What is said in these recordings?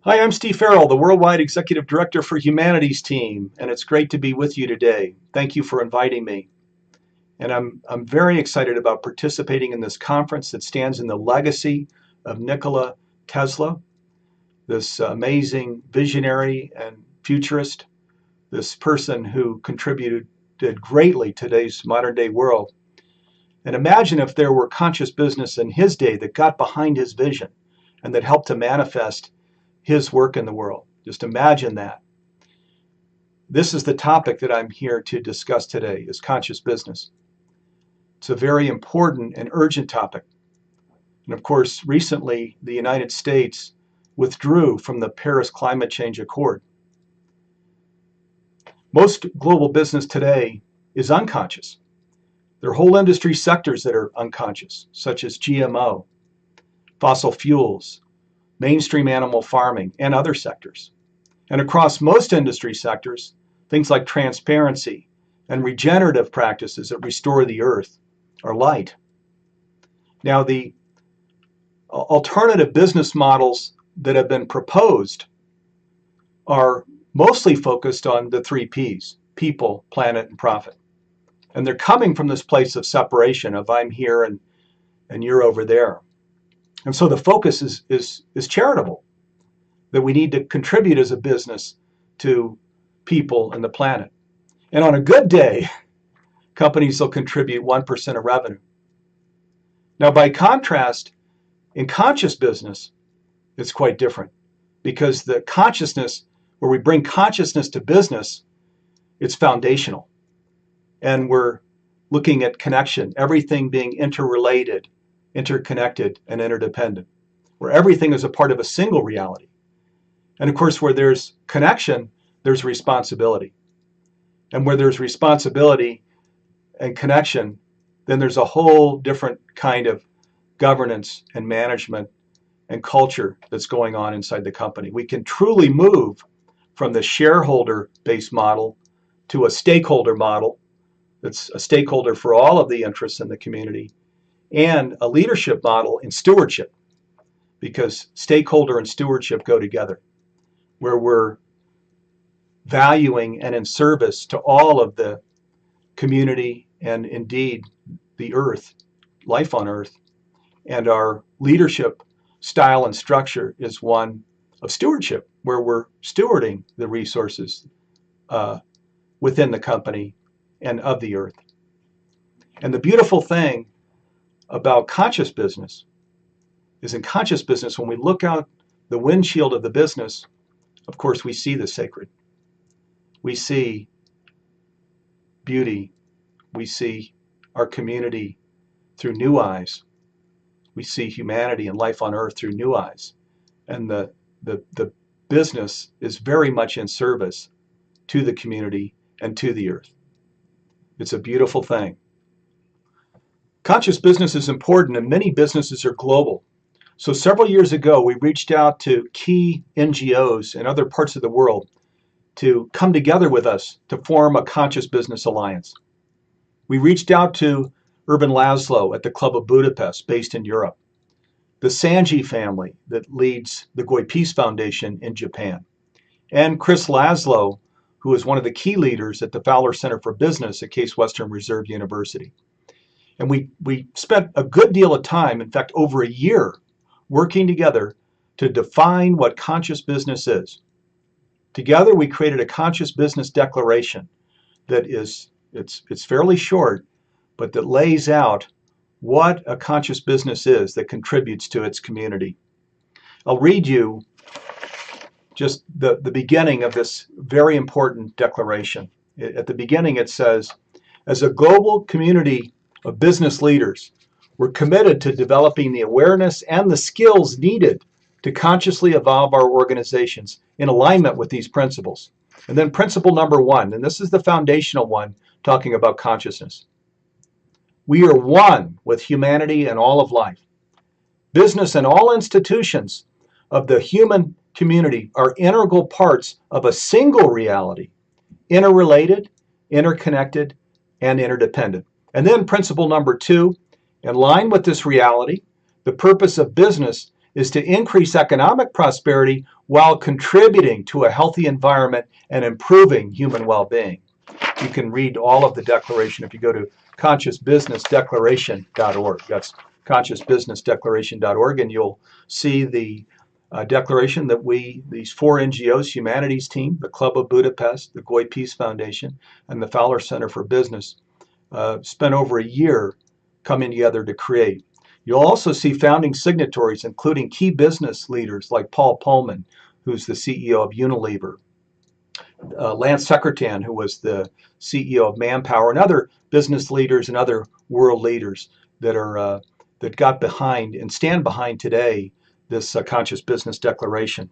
Hi, I'm Steve Farrell, the Worldwide Executive Director for Humanities Team, and it's great to be with you today. Thank you for inviting me. And I'm very excited about participating in this conference that stands in the legacy of Nikola Tesla, this amazing visionary and futurist, this person who contributed greatly to today's modern day world. And imagine if there were conscious business in his day that got behind his vision and that helped to manifest his work in the world. Just imagine that. This is the topic that I'm here to discuss today, is conscious business. It's a very important and urgent topic. And of course, recently the United States withdrew from the Paris Climate Change Accord. Most global business today is unconscious. There are whole industry sectors that are unconscious, such as GMO, fossil fuels, mainstream animal farming, and other sectors. And across most industry sectors, things like transparency and regenerative practices that restore the earth are light. Now, the alternative business models that have been proposed are mostly focused on the 3 Ps: people, planet, and profit. And they're coming from this place of separation of I'm here and you're over there. And so the focus is charitable, that we need to contribute as a business to people and the planet. And on a good day, companies will contribute 1% of revenue. Now, by contrast, in conscious business, it's quite different, because the consciousness, where we bring consciousness to business, it's foundational. And we're looking at connection, everything being interrelated, interconnected, and interdependent, where everything is a part of a single reality. And of course, where there's connection, there's responsibility. And where there's responsibility and connection, then there's a whole different kind of governance and management and culture that's going on inside the company. We can truly move from the shareholder-based model to a stakeholder model that's a stakeholder for all of the interests in the community, and a leadership model in stewardship, because stakeholder and stewardship go together, where we're valuing and in service to all of the community and indeed the earth, life on earth. And our leadership style and structure is one of stewardship, where we're stewarding the resources within the company and of the earth. And the beautiful thing about conscious business is, in conscious business, when we look out the windshield of the business, of course, we see the sacred. We see beauty. We see our community through new eyes. We see humanity and life on earth through new eyes. And the business is very much in service to the community and to the earth. It's a beautiful thing. Conscious business is important, and many businesses are global. So several years ago, we reached out to key NGOs in other parts of the world to come together with us to form a conscious business alliance. We reached out to Urban Laszlo at the Club of Budapest, based in Europe, the Sanji family that leads the Goi Peace Foundation in Japan, and Chris Laszlo, who is one of the key leaders at the Fowler Center for Business at Case Western Reserve University. And we spent a good deal of time, in fact, over a year, working together to define what conscious business is. Together, we created a conscious business declaration that it's fairly short, but that lays out what a conscious business is that contributes to its community. I'll read you just the beginning of this very important declaration. At the beginning, it says, as a global community of business leaders, we're committed to developing the awareness and the skills needed to consciously evolve our organizations in alignment with these principles. And then principle number 1, and this is the foundational one, talking about consciousness. We are one with humanity and all of life. Business and all institutions of the human community are integral parts of a single reality, interrelated, interconnected, and interdependent. And then principle number 2, in line with this reality, the purpose of business is to increase economic prosperity while contributing to a healthy environment and improving human well-being. You can read all of the declaration if you go to consciousbusinessdeclaration.org. That's consciousbusinessdeclaration.org, and you'll see the declaration that these four NGOs, Humanities Team, the Club of Budapest, the Goy Peace Foundation, and the Fowler Center for Business, spent over a year coming together to create. You'll also see founding signatories, including key business leaders like Paul Pullman, who's the CEO of Unilever, Lance Secretan, who was the CEO of Manpower, and other business leaders and other world leaders that got behind and stand behind today this Conscious Business Declaration.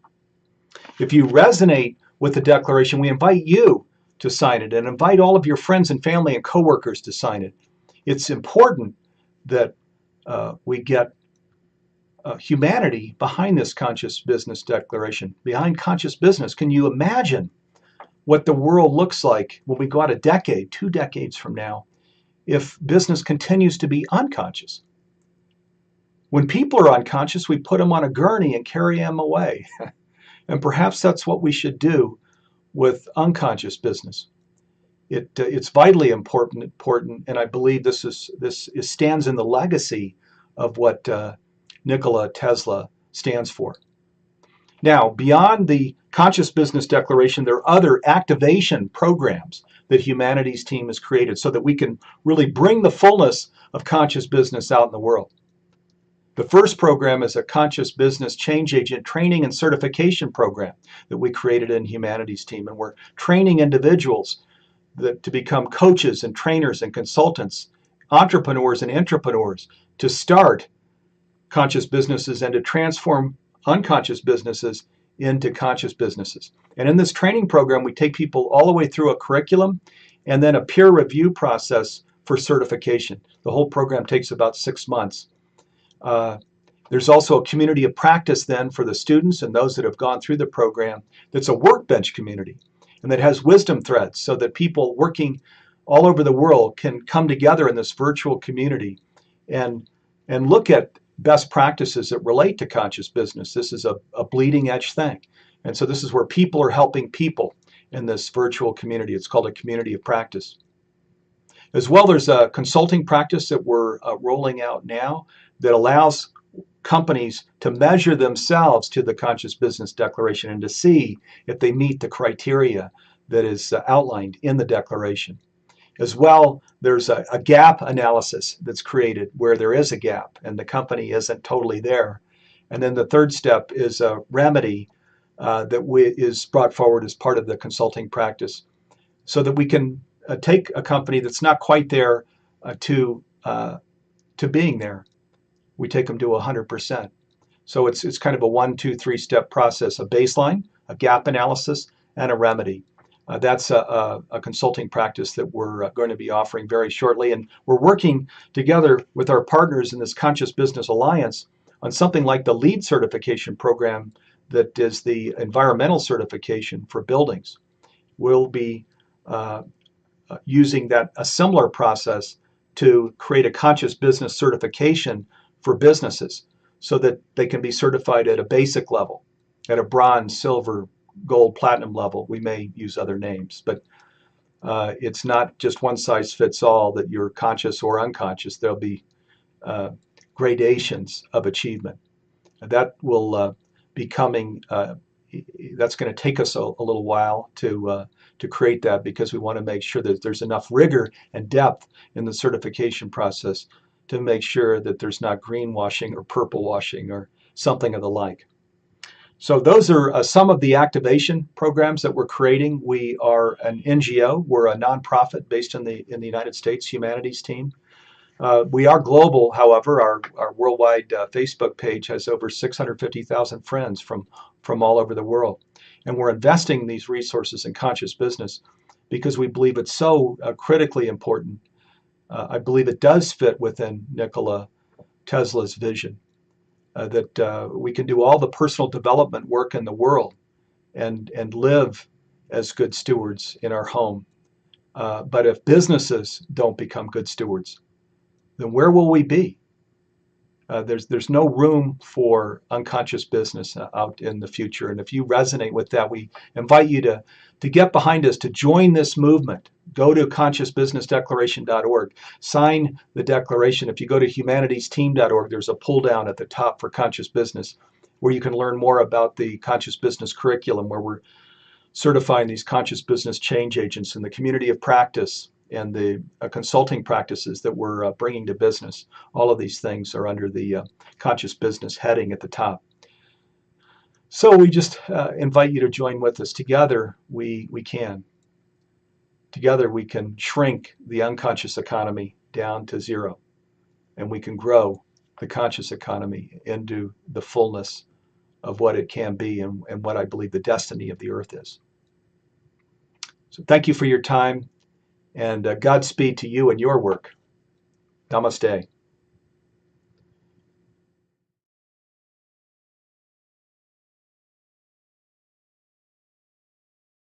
If you resonate with the declaration, we invite you to sign it and invite all of your friends and family and coworkers to sign it. It's important that we get humanity behind this Conscious Business Declaration, behind conscious business. Can you imagine what the world looks like when we go out a decade, 2 decades from now, if business continues to be unconscious? When people are unconscious, we put them on a gurney and carry them away. And perhaps that's what we should do with unconscious business. It's vitally important, and I believe this stands in the legacy of what Nikola Tesla stands for. Now, beyond the Conscious Business Declaration, there are other activation programs that Humanities Team has created so that we can really bring the fullness of conscious business out in the world. The first program is a Conscious Business Change Agent Training and Certification Program that we created in Humanities Team, and we're training individuals to become coaches and trainers and consultants, entrepreneurs and intrapreneurs, to start conscious businesses and to transform unconscious businesses into conscious businesses. And in this training program, we take people all the way through a curriculum and then a peer review process for certification. The whole program takes about 6 months. There's also a community of practice then for the students and those that have gone through the program that's a workbench community and that has wisdom threads so that people working all over the world can come together in this virtual community and look at best practices that relate to conscious business. This is a bleeding edge thing. And so this is where people are helping people in this virtual community. It's called a community of practice. As well, there's a consulting practice that we're rolling out now that allows companies to measure themselves to the Conscious Business Declaration and to see if they meet the criteria that is outlined in the declaration. As well, there's a gap analysis that's created where there is a gap and the company isn't totally there. And then the third step is a remedy that is brought forward as part of the consulting practice so that we can take a company that's not quite there to being there. We take them to 100%. So it's kind of a 1, 2, 3 step process: a baseline, a gap analysis, and a remedy. That's a consulting practice that we're going to be offering very shortly. And we're working together with our partners in this Conscious Business Alliance on something like the LEED certification program that is the environmental certification for buildings. We'll be using a similar process to create a conscious business certification for businesses so that they can be certified at a basic level, at a bronze, silver, gold, platinum level. We may use other names, but it's not just one size fits all that you're conscious or unconscious. There'll be gradations of achievement. That will be coming. That's going to take us a little while to create that, because we want to make sure that there's enough rigor and depth in the certification process to make sure that there's not greenwashing or purple washing or something of the like. So those are some of the activation programs that we're creating. We are an NGO. We're a nonprofit based in the United States, Humanities Team. We are global, however. Our worldwide Facebook page has over 650,000 friends from all over the world. And we're investing these resources in conscious business because we believe it's so critically important. I believe it does fit within Nikola Tesla's vision that we can do all the personal development work in the world and live as good stewards in our home. But if businesses don't become good stewards, then where will we be? There's no room for unconscious business out in the future. And if you resonate with that, we invite you to get behind us, to join this movement. Go to consciousbusinessdeclaration.org. Sign the declaration. If you go to humanitiesteam.org, there's a pull down at the top for conscious business where you can learn more about the conscious business curriculum, where we're certifying these conscious business change agents in the community of practice and the consulting practices that we're bringing to business. All of these things are under the conscious business heading at the top. So we just invite you to join with us. Together, we can. Together, we can shrink the unconscious economy down to zero, and we can grow the conscious economy into the fullness of what it can be and what I believe the destiny of the earth is. So thank you for your time. And Godspeed to you and your work. Namaste.